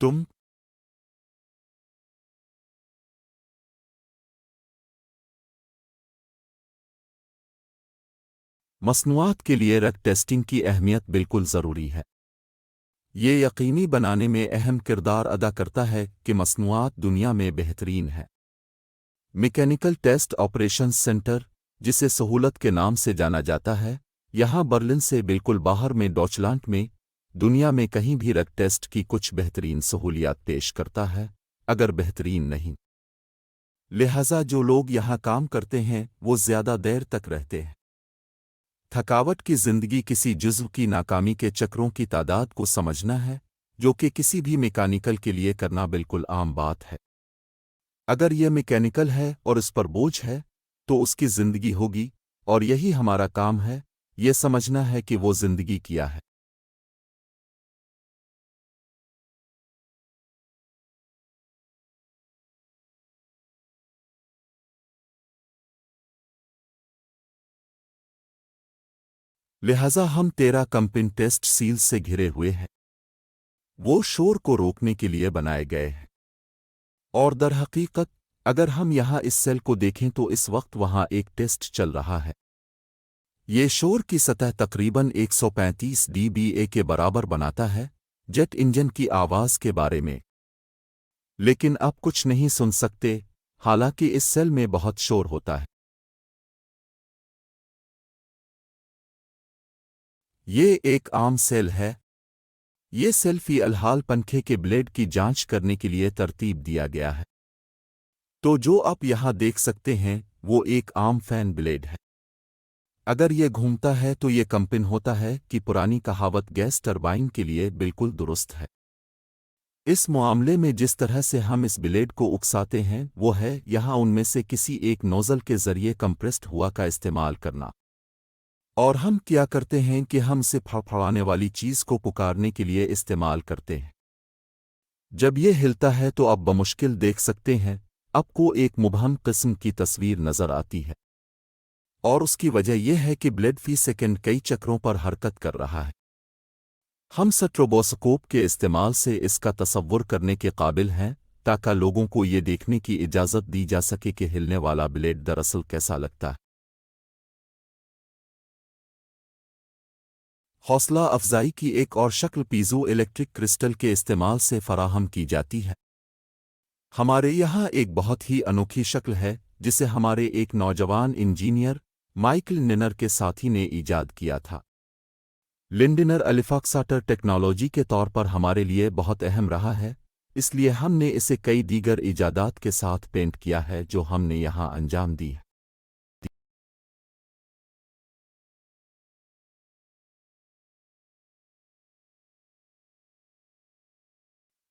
तुम मसनूआत के लिए रग टेस्टिंग की अहमियत बिल्कुल ज़रूरी है। ये यकीनी बनाने में अहम किरदार अदा करता है कि मसनूआत दुनिया में बेहतरीन है। मैकेनिकल टेस्ट ऑपरेशंस सेंटर, जिसे सहूलत के नाम से जाना जाता है, यहाँ बर्लिन से बिल्कुल बाहर में डॉचलांड में दुनिया में कहीं भी रग टेस्ट की कुछ बेहतरीन सहूलियात पेश करता है, अगर बेहतरीन नहीं। लिहाजा जो लोग यहाँ काम करते हैं वो ज़्यादा देर तक रहते हैं। थकावट की जिंदगी किसी जुज़्व की नाकामी के चक्रों की तादाद को समझना है, जो कि किसी भी मैकेनिकल के लिए करना बिल्कुल आम बात है। अगर यह मैकेनिकल है और इस पर बोझ है, तो उसकी जिंदगी होगी, और यही हमारा काम है, ये समझना है कि वो जिंदगी क्या है। लिहाजा हम 13 कंपिन टेस्ट सील से घिरे हुए हैं। वो शोर को रोकने के लिए बनाए गए हैं। और दरहकीकत, अगर हम यहाँ इस सेल को देखें तो इस वक्त वहाँ एक टेस्ट चल रहा है। ये शोर की सतह तकरीबन 135 dBA के बराबर बनाता है, जेट इंजन की आवाज़ के बारे में। लेकिन आप कुछ नहीं सुन सकते, हालांकि इस सेल में बहुत शोर होता है। ये एक आम सेल है। ये सेल फी अलहाल पंखे के ब्लेड की जांच करने के लिए तरतीब दिया गया है। तो जो आप यहाँ देख सकते हैं वो एक आम फैन ब्लेड है। अगर ये घूमता है तो ये कंपन होता है कि पुरानी कहावत गैस टरबाइन के लिए बिल्कुल दुरुस्त है। इस मामले में जिस तरह से हम इस ब्लेड को उकसाते हैं वो है यहाँ उनमें से किसी एक नोज़ल के जरिए कंप्रेस्ड हुआ का इस्तेमाल करना। और हम क्या करते हैं कि हम इसे फड़फड़ाने वाली चीज़ को पुकारने के लिए इस्तेमाल करते हैं। जब ये हिलता है तो आप बमुश्किल देख सकते हैं, आपको एक मुबहम किस्म की तस्वीर नज़र आती है। और उसकी वजह यह है कि ब्लेड फी सेकंड कई चक्रों पर हरकत कर रहा है। हम स्ट्रोबोस्कोप के इस्तेमाल से इसका तसव्वुर करने के काबिल हैं, ताकि लोगों को ये देखने की इजाज़त दी जा सके कि हिलने वाला ब्लेड दरअसल कैसा लगता है। हौसला अफजाई की एक और शक्ल पीजो इलेक्ट्रिक क्रिस्टल के इस्तेमाल से फराहम की जाती है। हमारे यहाँ एक बहुत ही अनोखी शक्ल है जिसे हमारे एक नौजवान इंजीनियर माइकल निनर के साथी ने ईजाद किया था। लिंडिनर अलिफाक्साटर टेक्नोलॉजी के तौर पर हमारे लिए बहुत अहम रहा है, इसलिए हमने इसे कई दीगर इजादात के साथ पेंट किया है जो हमने यहाँ अंजाम दी है।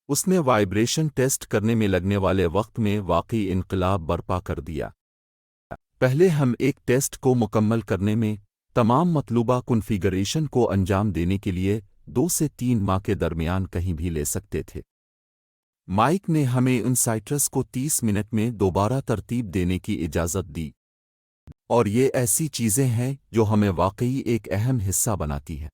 उसने वाइब्रेशन टेस्ट करने में लगने वाले वक्त में वाकई इनकलाब बर्पा कर दिया। पहले हम एक टेस्ट को मुकम्मल करने में तमाम मतलूबा कॉन्फ़िगरेशन को अंजाम देने के लिए 2 से 3 माह के दरमियान कहीं भी ले सकते थे। माइक ने हमें उन साइट्रस को 30 मिनट में दोबारा तरतीब देने की इजाज़त दी। और ये ऐसी चीज़ें हैं जो हमें वाकई एक अहम हिस्सा बनाती है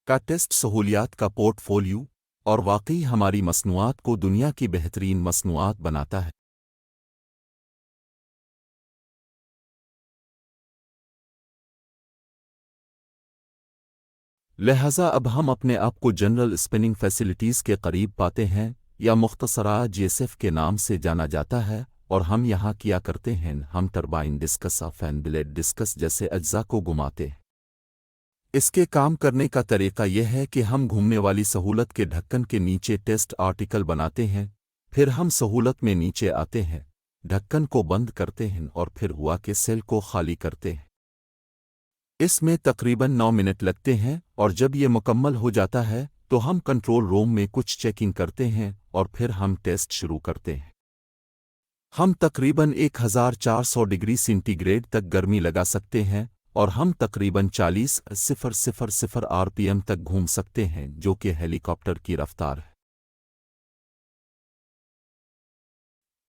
का टेस्ट सहूलियात का पोर्टफोलियो, और वाकई हमारी मसनूआत को दुनिया की बेहतरीन मसनूआत बनाता है। लिहाजा अब हम अपने आप को जनरल स्पिनिंग फैसिलिटीज़ के करीब पाते हैं, या मुख्तसरा जेएसएफ के नाम से जाना जाता है। और हम यहाँ क्या करते हैं, हम टरबाइन डिस्कस या फैन ब्लेड डिस्कस जैसे अज्जा को घुमाते हैं। इसके काम करने का तरीका यह है कि हम घूमने वाली सहूलत के ढक्कन के नीचे टेस्ट आर्टिकल बनाते हैं, फिर हम सहूलत में नीचे आते हैं, ढक्कन को बंद करते हैं और फिर हुआ के सेल को खाली करते हैं। इसमें तकरीबन 9 मिनट लगते हैं, और जब ये मुकम्मल हो जाता है तो हम कंट्रोल रूम में कुछ चेकिंग करते हैं और फिर हम टेस्ट शुरू करते हैं। हम तकरीबन 1400 डिग्री सेंटीग्रेड तक गर्मी लगा सकते हैं, और हम तकरीबन 40,000 आरपीएम तक घूम सकते हैं, जो कि हेलीकॉप्टर की रफ्तार है।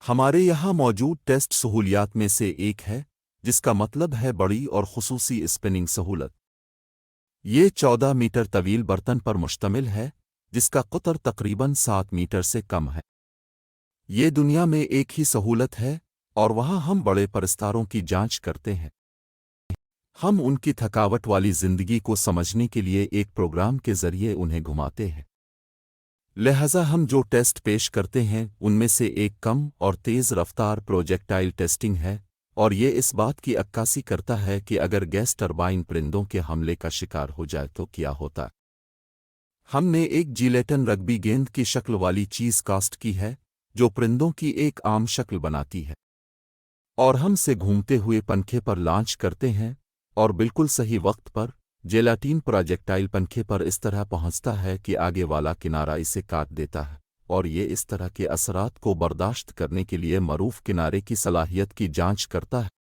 हमारे यहाँ मौजूद टेस्ट सहूलियात में से एक है, जिसका मतलब है बड़ी और खुसूसी स्पिनिंग सहूलत। ये 14 मीटर तवील बर्तन पर मुश्तमिल है, جس کا قطر تقریباً 7 میٹر سے کم ہے۔ یہ دنیا میں ایک ہی سہولت ہے، اور وہاں ہم بڑے پرستاروں کی جانچ کرتے ہیں۔ ہم ان کی تھکاوٹ والی زندگی کو سمجھنے کے لیے ایک پروگرام کے ذریعے انہیں گھماتے ہیں۔ لہذا ہم جو ٹیسٹ پیش کرتے ہیں ان میں سے ایک کم اور تیز رفتار پروجیکٹائل ٹیسٹنگ ہے، اور یہ اس بات کی عکاسی کرتا ہے کہ اگر گیس ٹربائن پرندوں کے حملے کا شکار ہو جائے تو کیا ہوتا۔ ہم نے ایک جیلیٹن رگبی گیند کی شکل والی چیز کاسٹ کی ہے جو پرندوں کی ایک عام شکل بناتی ہے، اور ہم سے گھومتے ہوئے پنکھے پر لانچ کرتے ہیں، اور بالکل صحیح وقت پر جیلاٹین پروجیکٹائل پنکھے پر اس طرح پہنچتا ہے کہ آگے والا کنارہ اسے کاٹ دیتا ہے، اور یہ اس طرح کے اثرات کو برداشت کرنے کے لیے معروف کنارے کی صلاحیت کی جانچ کرتا ہے۔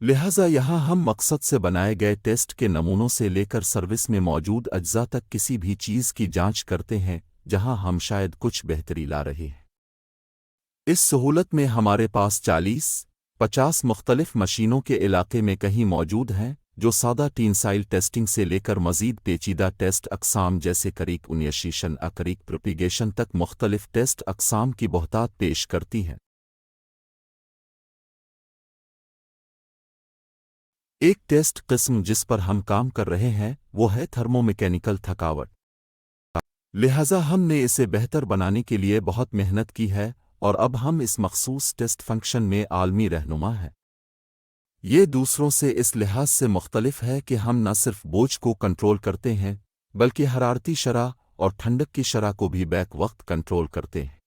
لہذا یہاں ہم مقصد سے بنائے گئے ٹیسٹ کے نمونوں سے لے کر سروس میں موجود اجزاء تک کسی بھی چیز کی جانچ کرتے ہیں جہاں ہم شاید کچھ بہتری لا رہے ہیں۔ اس سہولت میں ہمارے پاس 40-50 مختلف مشینوں کے علاقے میں کہیں موجود ہیں جو سادہ ٹینسائل ٹیسٹنگ سے لے کر مزید پیچیدہ ٹیسٹ اقسام جیسے کریک انیشیشن اکریک پروپیگیشن تک مختلف ٹیسٹ اقسام کی بہتات پیش کرتی ہیں۔ ایک ٹیسٹ قسم جس پر ہم کام کر رہے ہیں وہ ہے تھرمومیکینیکل تھکاوٹ۔ لہذا ہم نے اسے بہتر بنانے کے لیے بہت محنت کی ہے، اور اب ہم اس مخصوص ٹیسٹ فنکشن میں عالمی رہنما ہیں۔ یہ دوسروں سے اس لحاظ سے مختلف ہے کہ ہم نہ صرف بوجھ کو کنٹرول کرتے ہیں بلکہ حرارتی شرح اور ٹھنڈک کی شرح کو بھی بیک وقت کنٹرول کرتے ہیں۔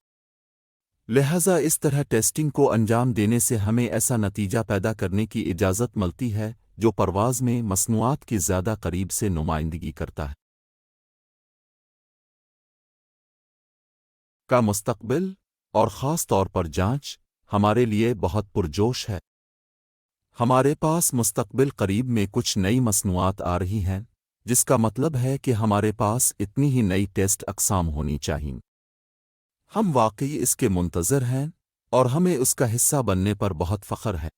لہذا اس طرح ٹیسٹنگ کو انجام دینے سے ہمیں ایسا نتیجہ پیدا کرنے کی اجازت ملتی ہے جو پرواز میں مصنوعات کی زیادہ قریب سے نمائندگی کرتا ہے۔ کا مستقبل، اور خاص طور پر جانچ، ہمارے لیے بہت پرجوش ہے۔ ہمارے پاس مستقبل قریب میں کچھ نئی مصنوعات آ رہی ہیں، جس کا مطلب ہے کہ ہمارے پاس اتنی ہی نئی ٹیسٹ اقسام ہونی چاہئیں۔ ہم واقعی اس کے منتظر ہیں، اور ہمیں اس کا حصہ بننے پر بہت فخر ہے۔